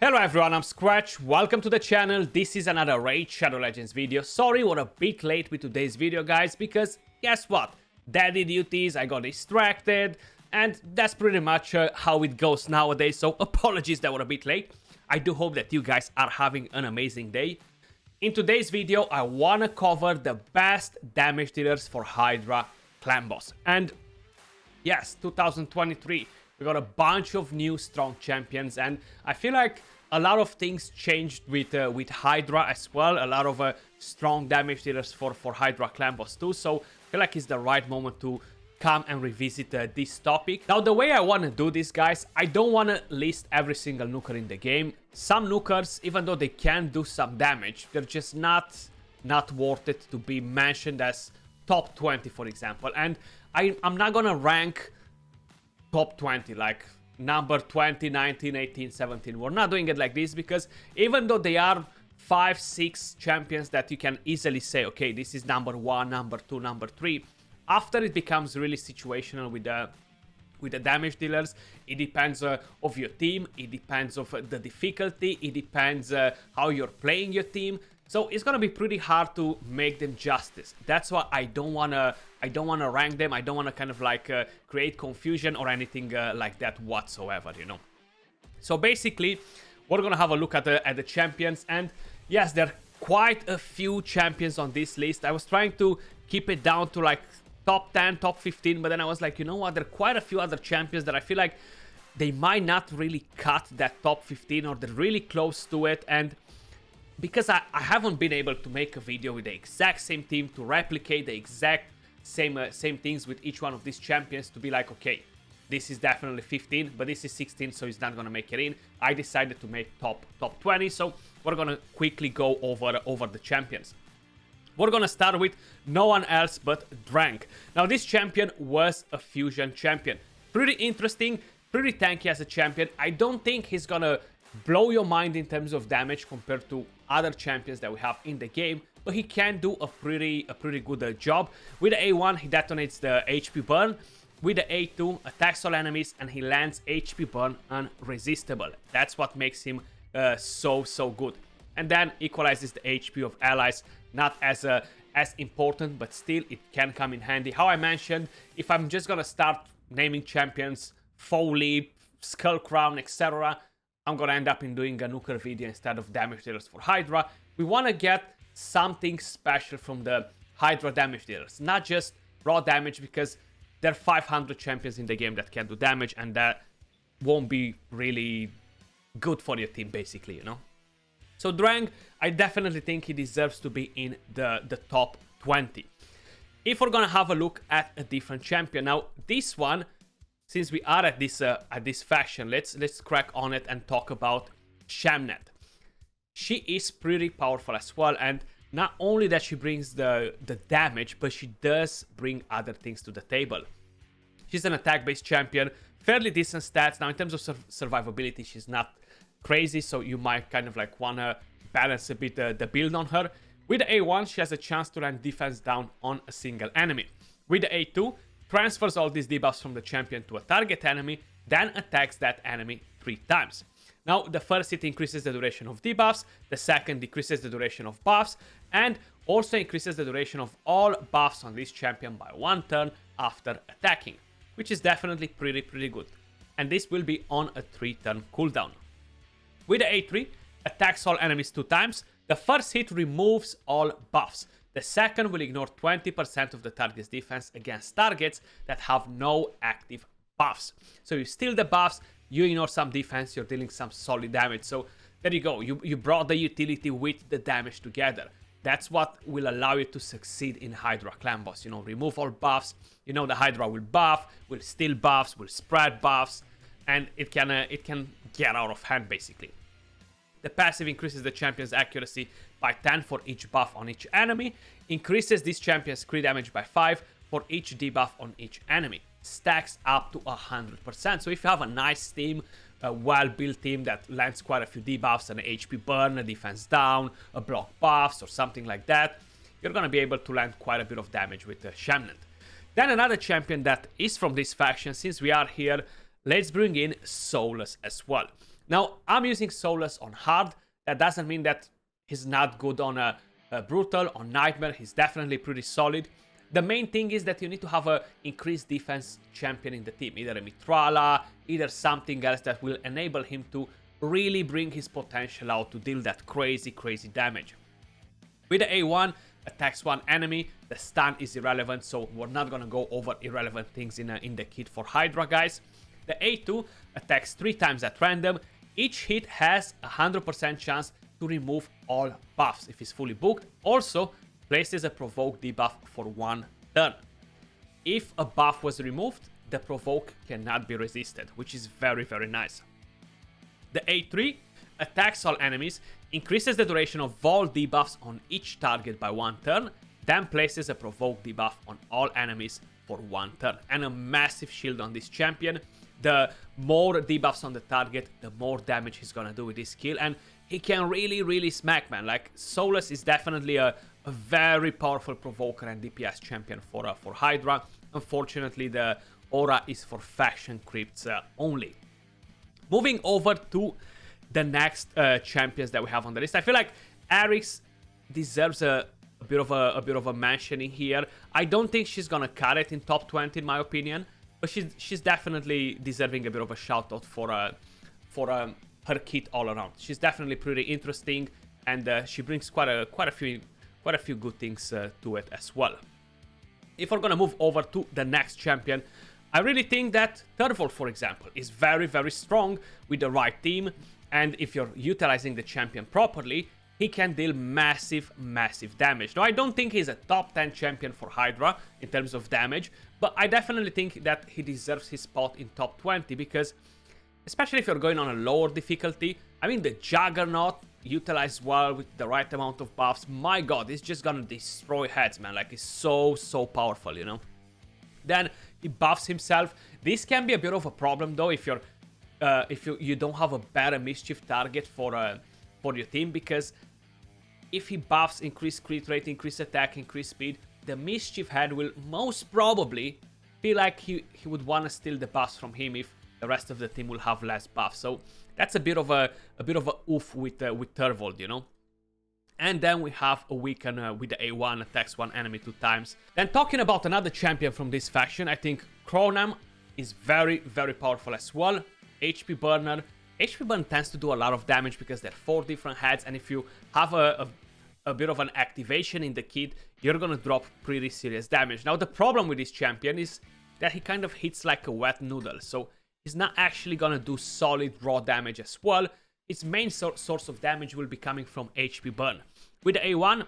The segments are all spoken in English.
Hello everyone, I'm Skratch, welcome to the channel. This is another Raid Shadow Legends video. Sorry we're a bit late with today's video guys, because guess what? Daddy duties, I got distracted, and that's pretty much how it goes nowadays, so apologies that we're a bit late. I do hope that you guys are having an amazing day. In today's video, I want to cover the best damage dealers for Hydra clan boss. And yes, 2023. We got a bunch of new strong champions, and I feel like a lot of things changed with Hydra as well. A lot of strong damage dealers for Hydra clan boss too. So I feel like it's the right moment to come and revisit this topic. Now, the way I want to do this, guys, I don't want to list every single nuker in the game. Some nukers, even though they can do some damage, they're just not worth it to be mentioned as top 20, for example. And I'm not gonna rank top 20 like number 20, 19, 18, 17. We're not doing it like this, because even though they are 5, 6 champions that you can easily say, okay, this is number 1, number 2, number 3, after it becomes really situational with the damage dealers, it depends of your team, it depends of the difficulty, it depends how you're playing your team. So it's gonna be pretty hard to make them justice. That's why I don't wanna rank them. I don't wanna kind of like create confusion or anything like that whatsoever, you know. So basically, we're gonna have a look at the champions, and yes, there are quite a few champions on this list. I was trying to keep it down to like top 10, top 15, but then I was like, you know what? There are quite a few other champions that I feel like they might not really cut that top 15, or they're really close to it, and because I haven't been able to make a video with the exact same team to replicate the exact same things with each one of these champions to be like, okay, this is definitely 15, but this is 16, so it's not gonna make it in. I decided to make top 20, so we're gonna quickly go over the champions. We're gonna start with no one else but Drank. Now, this champion was a fusion champion. Pretty interesting, pretty tanky as a champion. I don't think he's gonna blow your mind in terms of damage compared to other champions that we have in the game, but he can do a pretty good job. With the A1, he detonates the HP burn. With the A2, attacks all enemies, and he lands HP burn unresistible. That's what makes him so good. And then equalizes the HP of allies. Not as important, but still it can come in handy. How I mentioned, if I'm just gonna start naming champions, Foley, Skullcrown, etc., I'm gonna end up in doing a nuker video instead of damage dealers for Hydra. We wanna get something special from the Hydra damage dealers, not just raw damage, because there are 500 champions in the game that can do damage, and that won't be really good for your team, basically, you know. So Drang, I definitely think he deserves to be in the top 20. If we're gonna have a look at a different champion, now this one, since we are at this faction, let's crack on it and talk about Shamael. She is pretty powerful as well, and not only that she brings the damage, but she does bring other things to the table. She's an attack-based champion, fairly decent stats. Now, in terms of survivability, she's not crazy, so you might kind of like wanna balance a bit the build on her. With the A1, she has a chance to land defense down on a single enemy. With the A2, transfers all these debuffs from the champion to a target enemy, then attacks that enemy 3 times. Now, the first hit increases the duration of debuffs, the second decreases the duration of buffs, and also increases the duration of all buffs on this champion by 1 turn after attacking, which is definitely pretty good. And this will be on a 3-turn cooldown. With the A3, attacks all enemies 2 times. The first hit removes all buffs. The second will ignore 20% of the target's defense against targets that have no active buffs. So you steal the buffs, you ignore some defense, you're dealing some solid damage. So there you go, you brought the utility with the damage together. That's what will allow you to succeed in Hydra clan boss. You know, remove all buffs. You know, the Hydra will buff, will steal buffs, will spread buffs, and it can get out of hand basically. The passive increases the champion's accuracy by 10 for each buff on each enemy, increases this champion's crit damage by 5 for each debuff on each enemy, stacks up to 100%. So if you have a nice team, a well-built team that lands quite a few debuffs, an HP burn, a defense down, a block buffs, or something like that, you're gonna be able to land quite a bit of damage with Shamael. Then another champion that is from this faction, since we are here, let's bring in Soulless as well. Now, I'm using Soulless on hard. That doesn't mean that he's not good on a brutal, on nightmare. He's definitely pretty solid. The main thing is that you need to have a increased defense champion in the team. Either a Mithrala, either something else that will enable him to really bring his potential out to deal that crazy, crazy damage. With the A1, attacks one enemy. The stun is irrelevant, so we're not gonna go over irrelevant things in the kit for Hydra, guys. The A2 attacks 3 times at random. Each hit has a 100% chance to remove all buffs if it's fully booked. Also, places a provoke debuff for 1 turn. If a buff was removed, the provoke cannot be resisted, which is very, very nice. The A3 attacks all enemies, increases the duration of all debuffs on each target by 1 turn, then places a provoke debuff on all enemies for 1 turn. And a massive shield on this champion. The more debuffs on the target, the more damage he's gonna do with this skill. And he can really, really smack, man. Like, Soulless is definitely a very powerful provoker and DPS champion for Hydra. Unfortunately, the aura is for faction crypts only. Moving over to the next champions that we have on the list, I feel like Arix deserves a bit of a mentioning here. I don't think she's gonna cut it in top 20 in my opinion, but she's definitely deserving a bit of a shout out for her kit all around. She's definitely pretty interesting, and she brings quite a few good things to it as well. If we're gonna move over to the next champion, I really think that Turvold, for example, is very, very strong with the right team, and if you're utilizing the champion properly, he can deal massive, massive damage. Now, I don't think he's a top 10 champion for Hydra in terms of damage, but I definitely think that he deserves his spot in top 20 because, especially if you're going on a lower difficulty, I mean, the Juggernaut utilized well with the right amount of buffs, my god, it's just gonna destroy heads, man. Like, it's so, so powerful, you know? Then he buffs himself. This can be a bit of a problem though if you don't have a better mischief target for your team, because if he buffs increase crit rate, increase attack, increase speed, the mischief head will most probably feel like he would want to steal the buffs from him if the rest of the team will have less buffs. So that's a bit of a oof with Turvold, you know. And then we have a weaken with the A1, attacks one enemy 2 times. Then talking about another champion from this faction, I think Khoronar is very, very powerful as well. HP burner. HP burn tends to do a lot of damage because there are 4 different heads, and if you have a bit of an activation in the kit, you're gonna drop pretty serious damage. Now, the problem with this champion is that he kind of hits like a wet noodle, so he's not actually gonna do solid raw damage as well. Its main source of damage will be coming from HP burn. With the A1,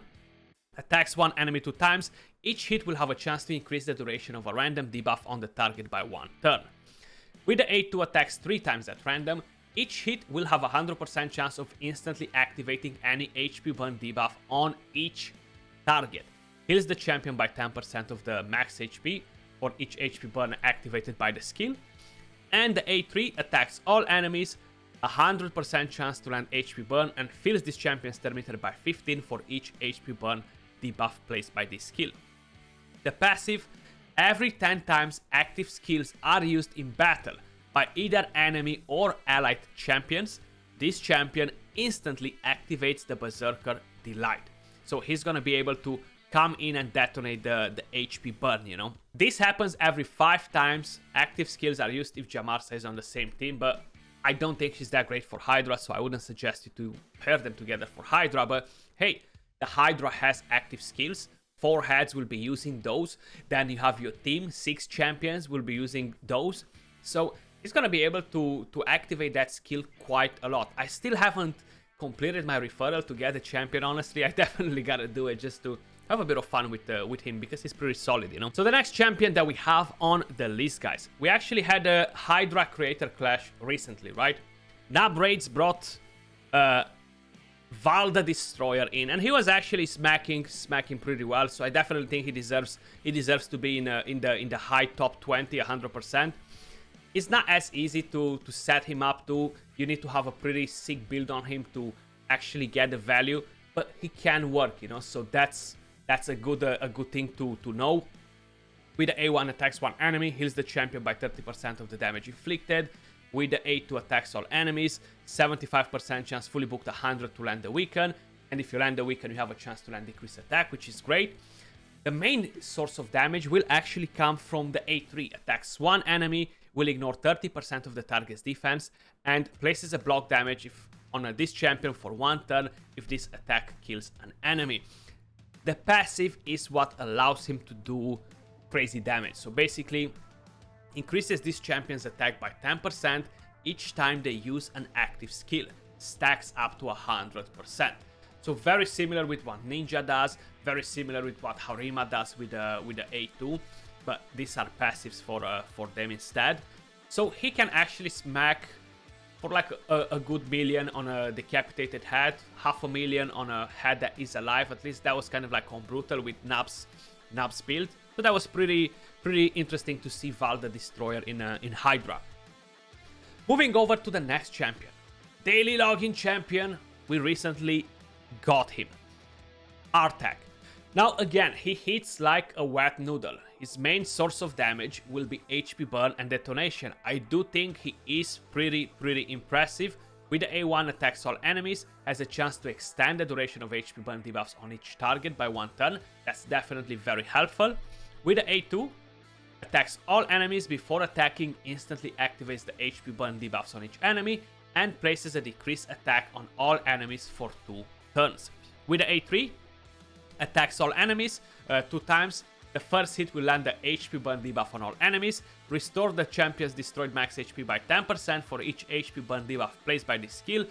attacks one enemy 2 times. Each hit will have a chance to increase the duration of a random debuff on the target by 1 turn. With the A2, attacks 3 times at random. Each hit will have a 100% chance of instantly activating any HP burn debuff on each target. Heals the champion by 10% of the max HP for each HP burn activated by the skill. And the A3 attacks all enemies, 100% chance to land HP burn, and fills this champion's turn meter by 15 for each HP burn debuff placed by this skill. The passive, every 10 times active skills are used in battle by either enemy or allied champions, this champion instantly activates the Berserker Delight. So he's gonna be able to come in and detonate the HP burn, you know. This happens every 5 times. Active skills are used if Jamarsa is on the same team, but I don't think she's that great for Hydra, so I wouldn't suggest you to pair them together for Hydra. But hey, the Hydra has active skills. 4 heads will be using those. Then you have your team, 6 champions will be using those. So he's gonna be able to activate that skill quite a lot. I still haven't completed my referral to get a champion, honestly. I definitely gotta do it just to have a bit of fun with him because he's pretty solid, you know. So the next champion that we have on the list, guys, we actually had a Hydra creator clash recently, right? Nab Raids brought Valdemar Destroyer in, and he was actually smacking pretty well. So I definitely think he deserves to be in the high top 20, 100%. It's not as easy to set him up to. You need to have a pretty sick build on him to actually get the value, but he can work, you know. So that's a good thing to know. With the A1, attacks one enemy, heals the champion by 30% of the damage inflicted. With the A2 attacks all enemies, 75% chance fully booked 100 to land the weaken, and if you land the weaken you have a chance to land decrease attack, which is great. The main source of damage will actually come from the A3. Attacks one enemy, will ignore 30% of the target's defense, and places a block damage on this champion for 1 turn if this attack kills an enemy. The passive is what allows him to do crazy damage. So basically, increases this champion's attack by 10% each time they use an active skill. Stacks up to 100%. So very similar with what Ninja does, very similar with what Harima does with the A2, but these are passives for them instead. So he can actually smack for like a good million on a decapitated head, 500,000 on a head that is alive. At least that was kind of like on Brutal with Nub's build. So that was pretty interesting to see Valdemar Destroyer in Hydra. Moving over to the next champion, daily login champion. We recently got him, Artak. Now again, he hits like a wet noodle. His main source of damage will be HP burn and detonation. I do think he is pretty impressive. With the A1 attacks all enemies, has a chance to extend the duration of HP burn debuffs on each target by 1 turn. That's definitely very helpful. With the A2, attacks all enemies before attacking, instantly activates the HP burn debuffs on each enemy, and places a decreased attack on all enemies for 2 turns. With the A3, attacks all enemies 2 times. The first hit will land the HP burn debuff on all enemies, restore the champion's destroyed max HP by 10% for each HP burn debuff placed by this skill.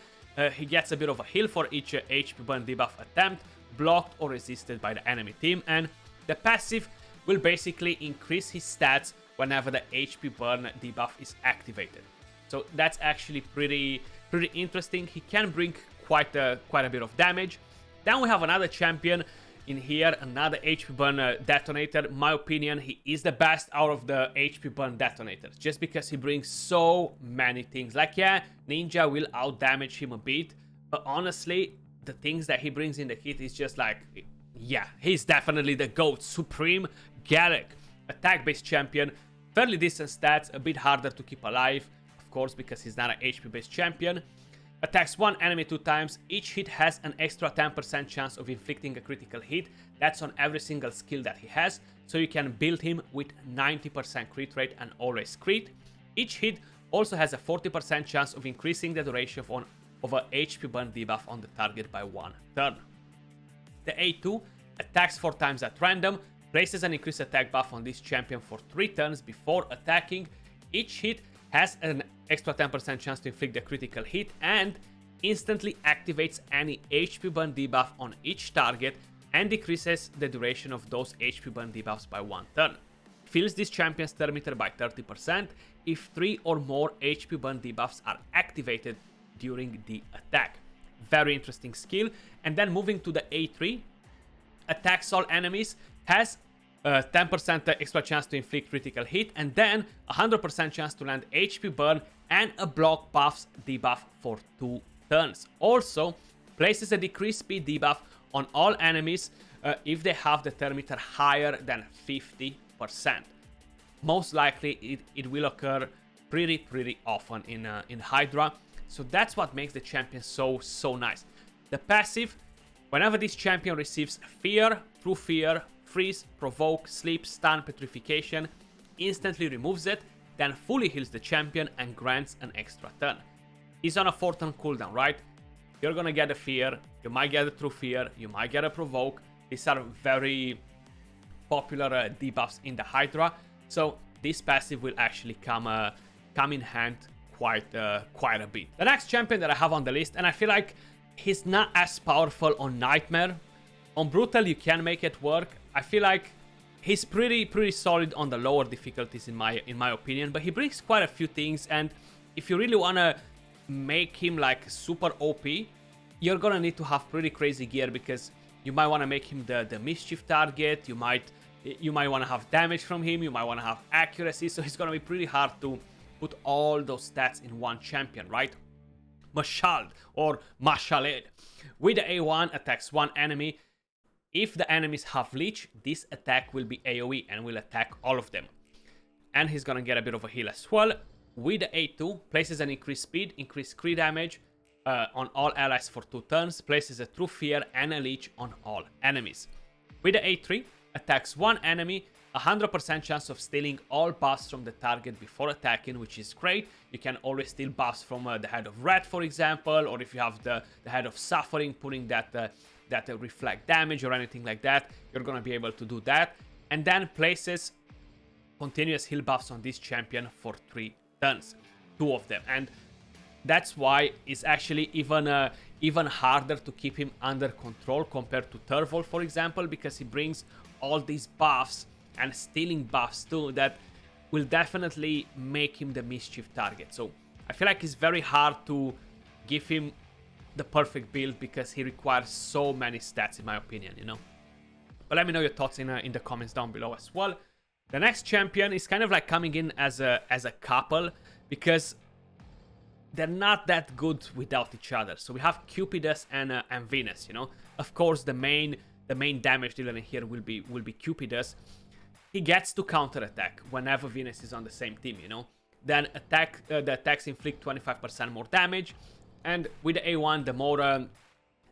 He gets a bit of a heal for each HP burn debuff attempt, blocked or resisted by the enemy team, and the passive will basically increase his stats whenever the HP burn debuff is activated. So that's actually pretty interesting. He can bring quite a bit of damage. Then we have another champion in here, another HP burn detonator. In my opinion, he is the best out of the HP burn detonators, just because he brings so many things. Like, yeah, Ninja will out damage him a bit, but honestly, the things that he brings in the kit is just like, yeah, he's definitely the GOAT. Supreme Gallic, attack-based champion, fairly decent stats, a bit harder to keep alive, of course, because he's not an HP-based champion. Attacks one enemy 2 times. Each hit has an extra 10% chance of inflicting a critical hit. That's on every single skill that he has, so you can build him with 90% crit rate and always crit. Each hit also has a 40% chance of increasing the duration of a HP burn debuff on the target by 1 turn. The A2 attacks 4 times at random, places an increased attack buff on this champion for 3 turns before attacking. Each hit has an extra 10% chance to inflict a critical hit, and instantly activates any HP burn debuff on each target and decreases the duration of those HP burn debuffs by 1 turn. Fills this champion's turn meter by 30% if 3 or more HP burn debuffs are activated during the attack. Very interesting skill. And then moving to the A3, attacks all enemies, has 10% extra chance to inflict critical hit, and then 100% chance to land HP burn and a block buffs debuff for 2 turns. Also, places a decreased speed debuff on all enemies if they have the turn meter higher than 50%. Most likely, it will occur pretty often in Hydra. So that's what makes the champion so nice. The passive, whenever this champion receives fear, true fear, freeze, provoke, sleep, stun, petrification, instantly removes it, then fully heals the champion and grants an extra turn. He's on a 4-turn cooldown, right? You're gonna get a fear, you might get a true fear, you might get a provoke. These are very popular debuffs in the Hydra, so this passive will actually come in hand quite a bit. The next champion that I have on the list, and I feel like he's not as powerful on Nightmare. On Brutal, you can make it work. I feel like he's pretty solid on the lower difficulties in my opinion, but he brings quite a few things, and if you really wanna make him like super OP, you're gonna need to have pretty crazy gear, because you might wanna make him the mischief target, you might wanna have damage from him, you might wanna have accuracy, so it's gonna be pretty hard to put all those stats in one champion, right? Mashald or Mashaled. With the A1, attacks one enemy. If the enemies have Leech, this attack will be AoE and will attack all of them. And he's gonna get a bit of a heal as well. with the A2, places an increased speed, increased crit damage on all allies for 2 turns, places a True Fear and a Leech on all enemies. With the A3, attacks one enemy, 100% chance of stealing all buffs from the target before attacking, which is great. You can always steal buffs from the Head of Red, for example, or if you have the Head of Suffering, putting that reflect damage or anything like that, you're gonna be able to do that. And then places continuous heal buffs on this champion for 3 turns, 2 of them, and that's why it's actually even harder to keep him under control compared to Turvold, for example, because he brings all these buffs and stealing buffs too that will definitely make him the mischief target. So I feel like it's very hard to give him the perfect build because he requires so many stats, in my opinion, you know. But let me know your thoughts in the comments down below as well. The next champion is kind of like coming in as a couple because they're not that good without each other. So we have Cupidus and Venus, you know. Of course, the main damage dealer in here will be Cupidus. He gets to counterattack whenever Venus is on the same team, you know. Then the attacks inflict 25% more damage, and with the A1, the more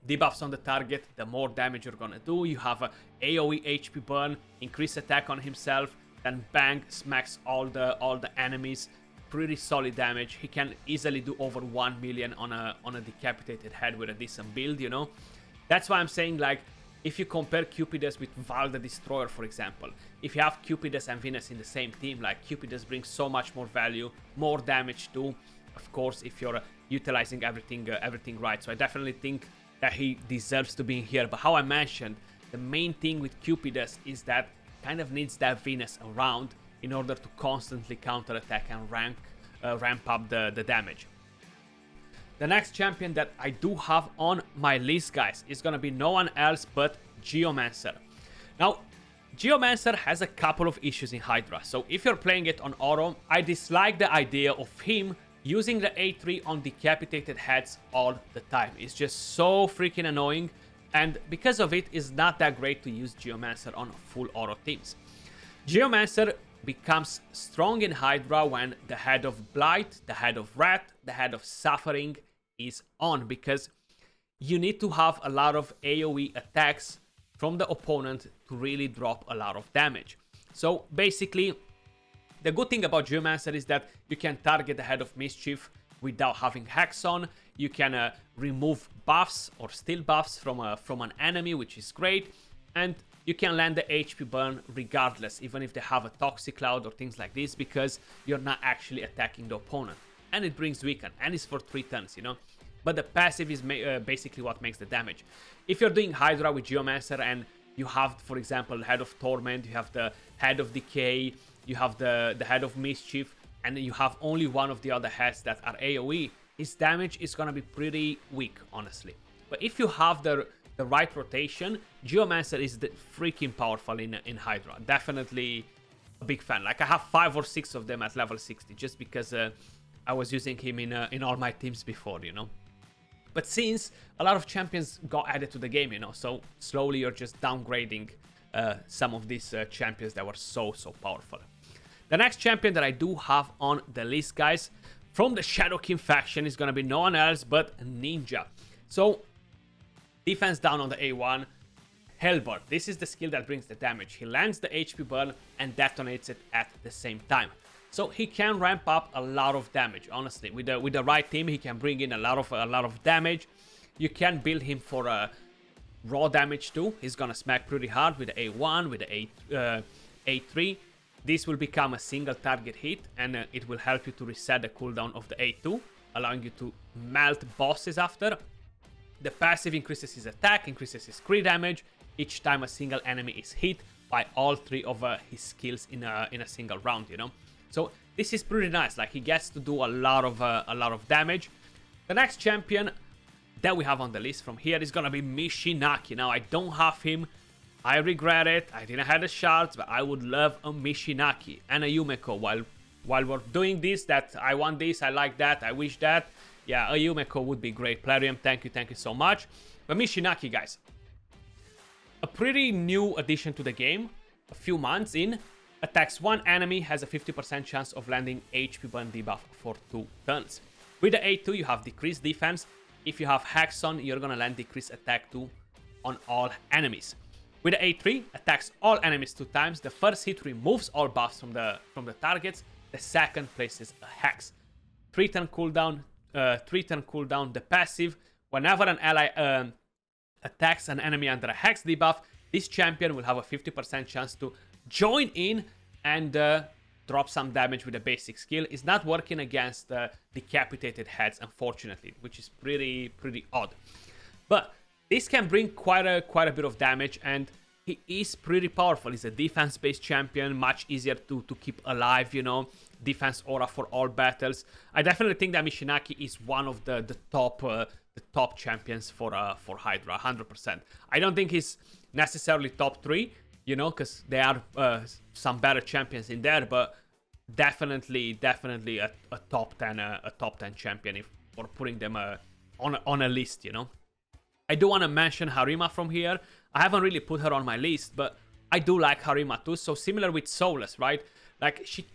debuffs on the target, the more damage you're gonna do. You have a AoE HP burn, increase attack on himself, then bang, smacks all the enemies. Pretty solid damage. He can easily do over 1 million on a decapitated head with a decent build, you know. That's why I'm saying, like, if you compare Cupidus with Valdemar the Destroyer, for example, if you have Cupidus and Venus in the same team, like, Cupidus brings so much more value, more damage too, of course, if you're utilizing everything right. So I definitely think that he deserves to be in here. But how I mentioned, the main thing with Cupidus is that kind of needs that Venus around in order to constantly counterattack and ramp up the damage. The next champion that I do have on my list, guys, is gonna be no one else but Geomancer. Now, Geomancer has a couple of issues in Hydra, so if you're playing it on auto, I dislike the idea of him using the A3 on decapitated heads all the time. It's just so freaking annoying, and because of it, it's not that great to use Geomancer on full auto teams. Geomancer becomes strong in Hydra when the Head of Blight, the Head of Rat, the Head of Suffering is on, because you need to have a lot of AoE attacks from the opponent to really drop a lot of damage. So basically, the good thing about Geomancer is that you can target the Head of Mischief without having Hex on. You can remove buffs or steal buffs from an enemy, which is great, and you can land the HP burn regardless, even if they have a Toxic Cloud or things like this, because you're not actually attacking the opponent. And it brings weaken, and it's for 3 turns, you know. But the passive is basically what makes the damage. If you're doing Hydra with Geomancer and you have, for example, Head of Torment, you have the Head of Decay, you have the Head of Mischief, and you have only one of the other heads that are AoE, his damage is gonna be pretty weak, honestly. But if you have the right rotation, Geomancer is freaking powerful in Hydra. Definitely a big fan. Like, I have 5 or 6 of them at level 60, just because I was using him in all my teams before, you know. But since a lot of champions got added to the game, you know, so slowly you're just downgrading some of these champions that were so powerful. The next champion that I do have on the list, guys, from the Shadow King faction is gonna be no one else but Ninja. So, defense down on the A1, Hellburn. This is the skill that brings the damage. He lands the HP burn and detonates it at the same time. So he can ramp up a lot of damage, honestly. With the right team, he can bring in a lot of damage. You can build him for raw damage too. He's gonna smack pretty hard with the A1, with the A3. This will become a single target hit, and it will help you to reset the cooldown of the A2, allowing you to melt bosses after. The passive increases his attack, increases his crit damage each time a single enemy is hit by all 3 of his skills in a single round, you know. So this is pretty nice. Like, he gets to do a lot of damage. The next champion that we have on the list from here is gonna be Michinaki. Now, I don't have him. I regret it. I didn't have the shards, but I would love a Michinaki and a Yumeko. While we're doing this, that I want this, I like that, I wish that. Yeah, a Yumeko would be great. Plarium, thank you so much. But Michinaki, guys, a pretty new addition to the game, a few months in, Attacks one enemy, has a 50% chance of landing HP burn debuff for 2 turns. With the A2, you have decreased defense. If you have Hex on, you're gonna land decreased attack 2 on all enemies. With the A3, attacks all enemies 2 times. The first hit removes all buffs from the targets. The second places a Hex. 3 turn cooldown. The passive. Whenever an ally attacks an enemy under a Hex debuff, this champion will have a 50% chance to join in and drop some damage with a basic skill. It's not working against decapitated heads, unfortunately, which is pretty odd. But this can bring quite a bit of damage, and he is pretty powerful. He's a defense-based champion, much easier to keep alive, you know. Defense aura for all battles. I definitely think that Michinaki is one of the top champions for Hydra, 100%. I don't think he's necessarily top 3, you know, because there are some better champions in there, but definitely a top 10 champion if we're putting them on a list, you know. I do want to mention Harima from here. I haven't really put her on my list, but I do like Harima too. So similar with Soulless, right? Like, she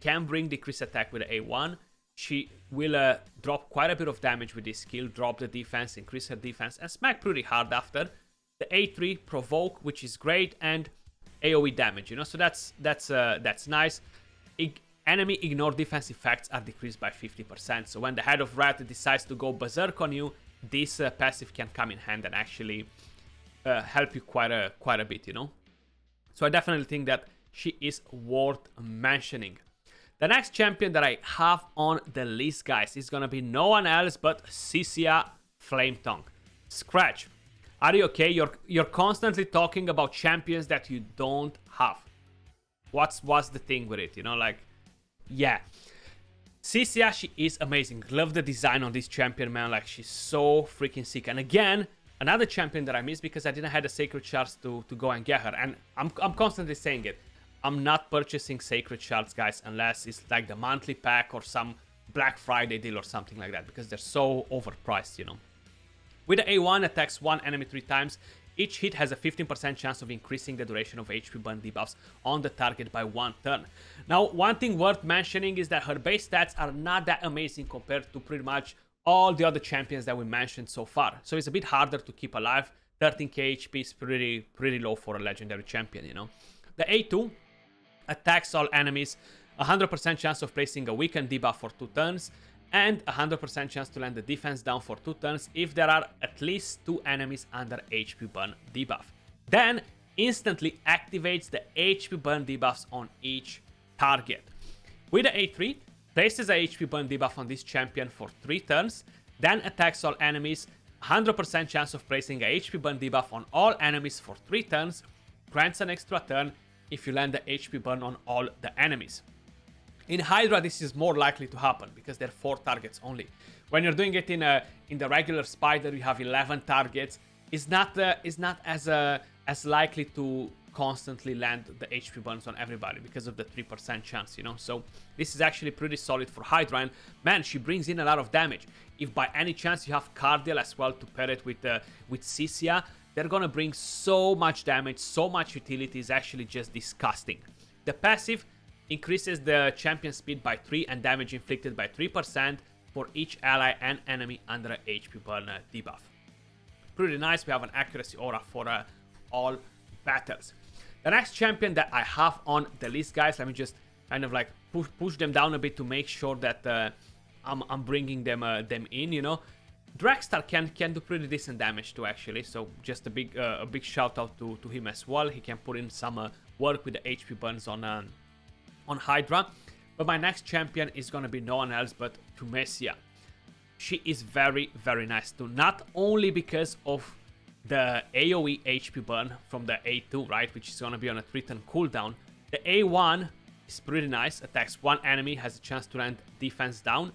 can bring decreased attack with the A1. She will drop quite a bit of damage with this skill, drop the defense, increase her defense, and smack pretty hard after. The A3 provoke, which is great, and AoE damage, you know, so that's nice. Enemy ignore defense effects are decreased by 50%. So when the Head of Rat decides to go berserk on you, this passive can come in hand and actually help you quite a bit, you know. So I definitely think that she is worth mentioning. The next champion that I have on the list, guys, is gonna be no one else but Cesia Flametongue. Skratch, are you okay? You're constantly talking about champions that you don't have. What's the thing with it? You know, like, yeah. Cesia, she is amazing. Love the design on this champion, man. Like, she's so freaking sick. And again, another champion that I missed because I didn't have the sacred shards to go and get her. And I'm constantly saying it. I'm not purchasing sacred shards, guys, unless it's like the monthly pack or some Black Friday deal or something like that, because they're so overpriced, you know. With the A1, attacks one enemy 3 times. Each hit has a 15% chance of increasing the duration of HP burn debuffs on the target by 1 turn. Now, one thing worth mentioning is that her base stats are not that amazing compared to pretty much all the other champions that we mentioned so far. So it's a bit harder to keep alive. 13k HP is pretty low for a legendary champion, you know. The A2 attacks all enemies, 100% chance of placing a weakened debuff for 2 turns, and 100% chance to land the defense down for 2 turns if there are at least 2 enemies under HP burn debuff. Then instantly activates the HP burn debuffs on each target. With the A3, places a HP burn debuff on this champion for 3 turns, then attacks all enemies, 100% chance of placing a HP burn debuff on all enemies for 3 turns, grants an extra turn if you land the HP burn on all the enemies. In Hydra, this is more likely to happen because there are 4 targets only. When you're doing it in the regular Spider, you have 11 targets. It's not as likely to constantly land the HP burns on everybody because of the 3% chance, you know. So this is actually pretty solid for Hydra, and man, she brings in a lot of damage. If by any chance you have Cardial as well to pair it with Cesia, they're gonna bring so much damage, so much utility. Is actually just disgusting. The passive increases the champion speed by 3 and damage inflicted by 3% for each ally and enemy under a HP burn debuff. Pretty nice. We have an accuracy aura for all battles. The next champion that I have on the list, guys, let me just kind of like push them down a bit to make sure that I'm bringing them in, you know. Drexthar can do pretty decent damage too, actually, so just a big shout out to him as well. He can put in some work with the HP burns on Hydra. But my next champion is gonna be no one else but Cesia. She is very nice too, not only because of the AoE HP burn from the A2, right, which is gonna be on a 3-turn cooldown. The A1 is pretty nice, attacks one enemy, has a chance to land defense down.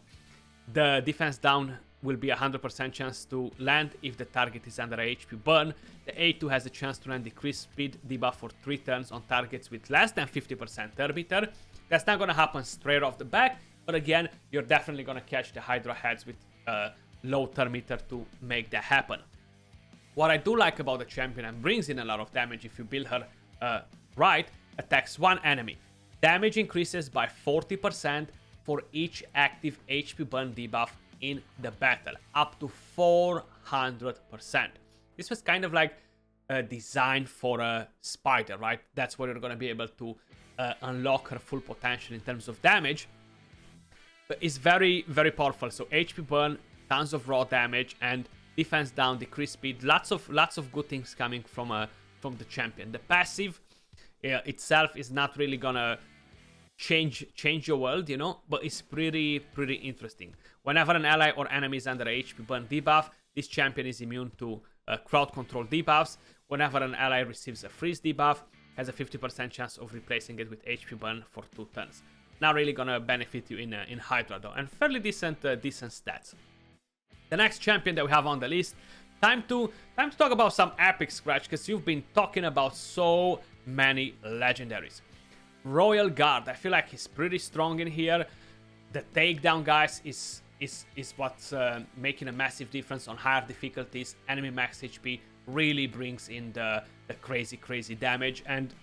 The defense down will be 100% chance to land if the target is under a HP burn. The A2 has a chance to land decreased speed debuff for 3 turns on targets with less than 50% turn meter. That's not gonna happen straight off the back, but again, you're definitely gonna catch the Hydra heads with low turn meter to make that happen. What I do like about the champion, and brings in a lot of damage if you build her right, attacks one enemy. Damage increases by 40% for each active HP burn debuff in the battle, up to 400%. This was kind of like designed for a spider, right? That's where you're going to be able to unlock her full potential in terms of damage. But it's very, very powerful. So HP burn, tons of raw damage, and defense down, decreased speed. Lots of good things coming from the champion. The passive itself is not really gonna change your world, you know, but it's pretty interesting. Whenever an ally or enemy is under a HP burn debuff, this champion is immune to crowd control debuffs. Whenever an ally receives a freeze debuff, has a 50% chance of replacing it with HP burn for 2 turns. Not really gonna benefit you in Hydra though, and fairly decent stats. The next champion that we have on the list, time to talk about some epic Skratch, because you've been talking about so many legendaries. Royal Guard, I feel like he's pretty strong in here. The takedown, guys, is what's making a massive difference on higher difficulties. Enemy max HP really brings in the crazy damage, and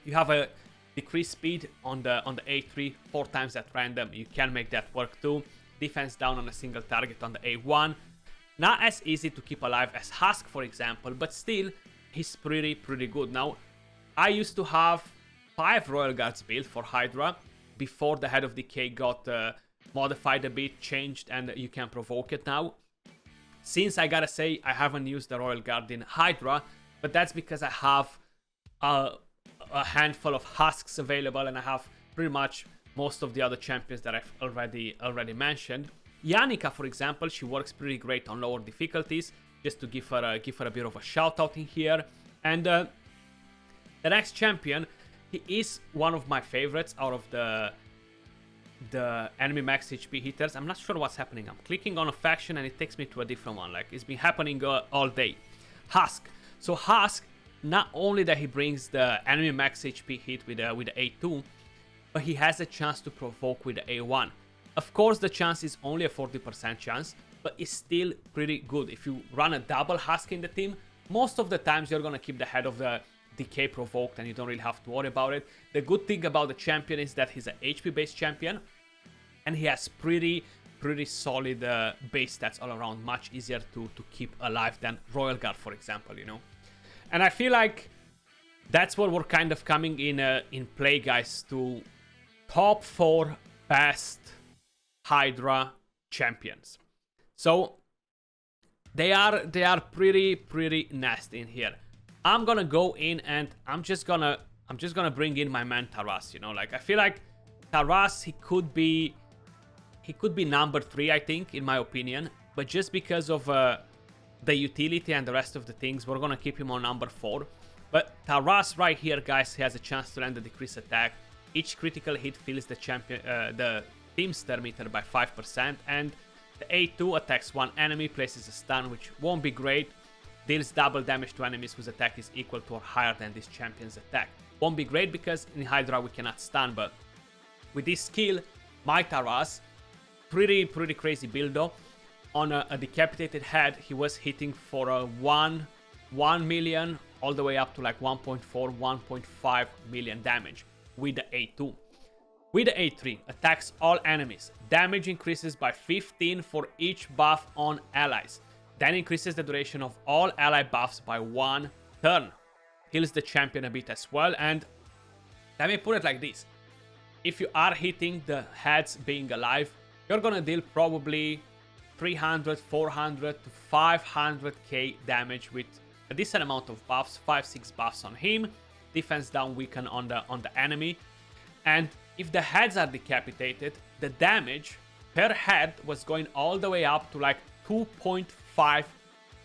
you have a decreased speed on the A3 4 times at random. You can make that work too. Defense down on a single target on the A1. Not as easy to keep alive as Husk, for example, but still, he's pretty good. Now, I used to have 5 Royal Guards built for Hydra before the Head of Decay got modified a bit, changed, and you can provoke it now. Since I gotta say, I haven't used the Royal Guard in Hydra, but that's because I have a handful of Husks available, and I have pretty much most of the other champions that I've already mentioned. Yannicka, for example, she works pretty great on lower difficulties, just to give her a bit of a shout out in here. And the next champion, he is one of my favorites out of the enemy max HP hitters. I'm not sure what's happening. I'm clicking on a faction and it takes me to a different one. Like, it's been happening all day. Husk. So Husk, not only that he brings the enemy max HP hit with the A2, but he has a chance to provoke with the A1. Of course, the chance is only a 40% chance, but it's still pretty good. If you run a double Husk in the team, most of the times you're gonna keep the Head of the Decay provoked and you don't really have to worry about it. The good thing about the champion is that he's an HP based champion, and he has pretty solid base stats all around. Much easier to keep alive than Royal Guard, for example, you know. And I feel like that's where we're kind of coming in play, guys, to top 4 best Hydra champions. So they are pretty nasty in here. I'm gonna go in and I'm just gonna bring in my man Taras, you know. Like, I feel like Taras, he could be number 3, I think, in my opinion, but just because of the utility and the rest of the things, we're gonna keep him on number 4. But Taras right here, guys, he has a chance to land a decreased attack. Each critical hit fills the team's star meter by 5%, and the A2 attacks one enemy, places a stun, which won't be great. Deals double damage to enemies whose attack is equal to or higher than this champion's attack. Won't be great because in Hydra we cannot stun, but with this skill, my Taras, pretty crazy build though. On a decapitated head, he was hitting for a 1 million all the way up to like 1.4, 1.5 million damage with the A2. With the A3, attacks all enemies. Damage increases by 15 for each buff on allies. Then increases the duration of all ally buffs by 1 turn. Heals the champion a bit as well, and let me put it like this. If you are hitting the heads being alive, you're gonna deal probably 300, 400 to 500k damage with a decent amount of buffs, 5-6 buffs on him, defense down weaken on the enemy. And if the heads are decapitated, the damage per head was going all the way up to like 2.5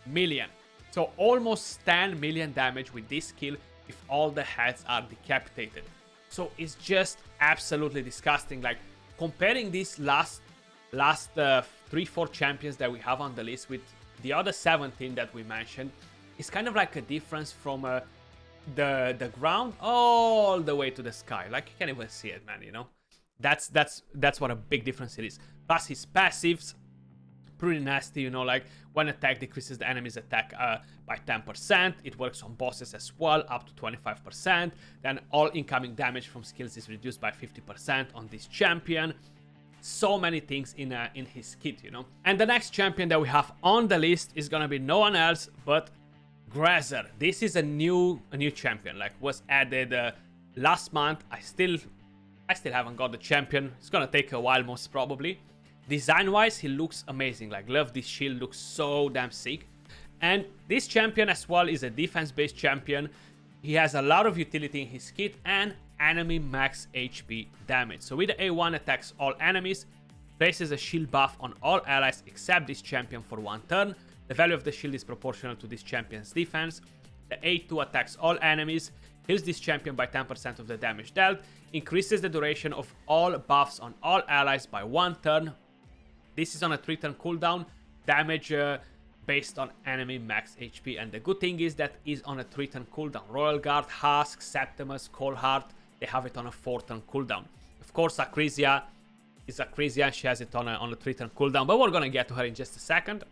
million. So almost 10 million damage with this skill if all the heads are decapitated. So it's just absolutely disgusting. Like, comparing these last 3-4 champions that we have on the list with the other 17 that we mentioned, it's kind of like a difference from the ground all the way to the sky. Like, you can't even see it, man, you know. That's what a big difference it is. Plus his passives, pretty nasty, you know, like when attack decreases the enemy's attack by 10%. It works on bosses as well, up to 25%. Then all incoming damage from skills is reduced by 50% on this champion. So many things in his kit, you know. And the next champion that we have on the list is gonna be no one else but Grazer. This is a new champion, like was added last month. I still haven't got the champion. It's gonna take a while, most probably. Design wise, he looks amazing. Like, love this shield, looks so damn sick. And this champion as well is a defense based champion. He has a lot of utility in his kit and enemy max HP damage. So with the A1 attacks all enemies, places a shield buff on all allies except this champion for 1 turn. The value of the shield is proportional to this champion's defense. The A2 attacks all enemies, heals this champion by 10% of the damage dealt, increases the duration of all buffs on all allies by 1 turn. This is on a 3-turn cooldown, damage based on enemy max HP. And the good thing is that is on a 3-turn cooldown. Royal Guard, Husk, Septimus, Coldheart, they have it on a 4-turn cooldown. Of course, Acrizia is Acrizia, she has it on a 3-turn cooldown, but we're gonna get to her in just a second.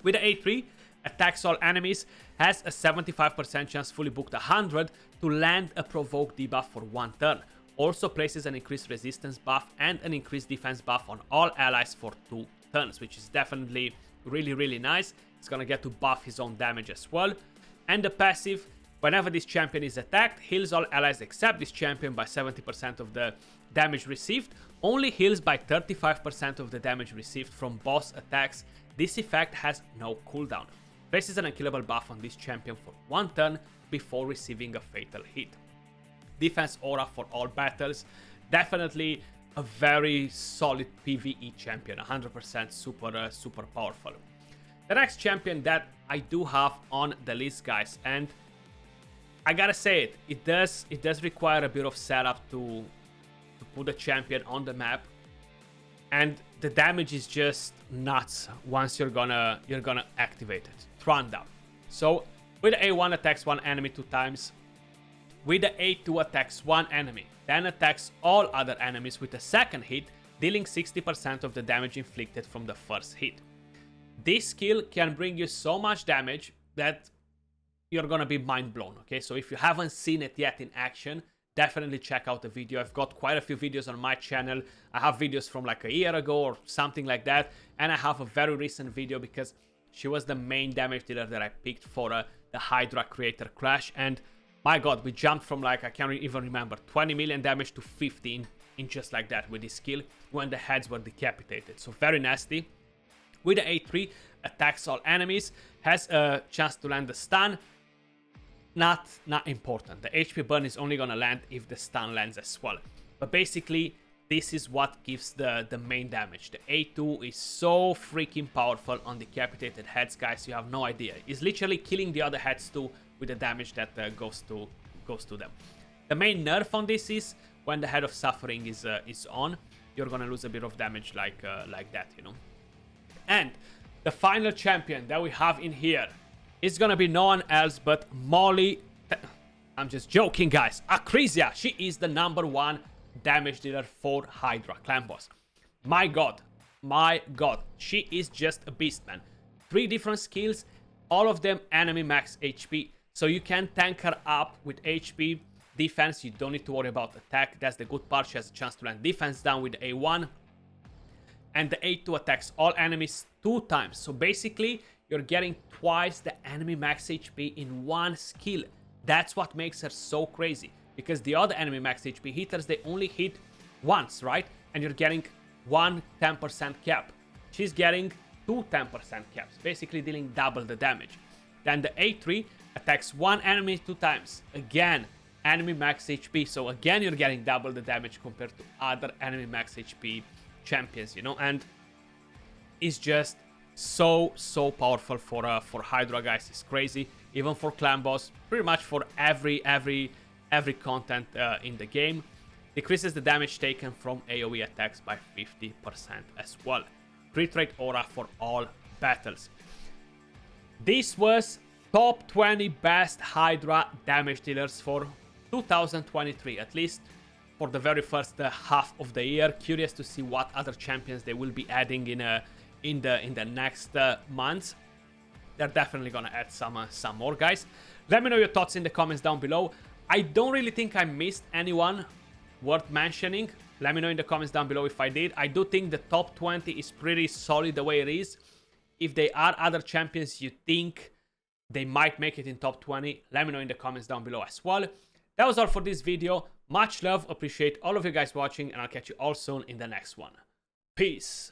With the A3, attacks all enemies, has a 75% chance fully booked 100 to land a provoke debuff for 1 turn. Also places an increased resistance buff and an increased defense buff on all allies for 2 turns, which is definitely really nice. It's gonna get to buff his own damage as well. And the passive, whenever this champion is attacked, heals all allies except this champion by 70% of the damage received. Only heals by 35% of the damage received from boss attacks. This effect has no cooldown. Places an unkillable buff on this champion for 1 turn before receiving a fatal hit. Defense aura for all battles. Definitely a very solid PvE champion. 100% super powerful. The next champion that I do have on the list, guys, and I gotta say it does require a bit of setup to put the champion on the map, and the damage is just nuts once you're gonna activate it. Tranda. So with the A1 attacks 1 enemy 2 times. With the A2 attacks 1 enemy, then attacks all other enemies with a second hit, dealing 60% of the damage inflicted from the first hit. This skill can bring you so much damage that you're gonna be mind blown, okay? So if you haven't seen it yet in action, definitely check out the video. I've got quite a few videos on my channel. I have videos from like a year ago or something like that, and I have a very recent video because she was the main damage dealer that I picked for the Hydra creator Crash, and my god, we jumped from like, I can't even remember, 20 million damage to 15 in just like that with this skill when the heads were decapitated. So very nasty. With the A3, attacks all enemies, has a chance to land a stun. Not important. The HP burn is only gonna land if the stun lands as well. But basically, this is what gives the main damage. The A2 is so freaking powerful on decapitated heads, guys. You have no idea. It's literally killing the other heads too with the damage that goes to them. The main nerf on this is when the Head of Suffering is on, you're gonna lose a bit of damage like that, you know. And the final champion that we have in here is gonna be no one else but Molly. I'm just joking, guys. Acrizia. She is the #1 damage dealer for Hydra clan boss. My god, she is just a beast, man. 3 different skills, all of them enemy max HP. So you can tank her up with HP, defense. You don't need to worry about attack. That's the good part. She has a chance to land defense down with A1. And the A2 attacks all enemies 2 times. So basically, you're getting twice the enemy max HP in 1 skill. That's what makes her so crazy. Because the other enemy max HP hitters, they only hit once, right? And you're getting 1 10% cap. She's getting 2 10% caps, basically dealing double the damage. Then the A3 attacks 1 enemy 2 times. Again, enemy max HP. So again, you're getting double the damage compared to other enemy max HP champions, you know. And it's just so powerful for Hydra, guys. It's crazy. Even for clan boss, pretty much for every content in the game. Decreases the damage taken from AoE attacks by 50% as well. Crit rate aura for all battles. This was top 20 best Hydra damage dealers for 2023, at least for the very first half of the year. Curious to see what other champions they will be adding in the next months. They're definitely gonna add some more guys. Let me know your thoughts in the comments down below. I don't really think I missed anyone worth mentioning. Let me know in the comments down below if I did. I do think the top 20 is pretty solid the way it is. If there are other champions you think they might make it in top 20, let me know in the comments down below as well. That was all for this video. Much love, appreciate all of you guys watching, and I'll catch you all soon in the next one. Peace.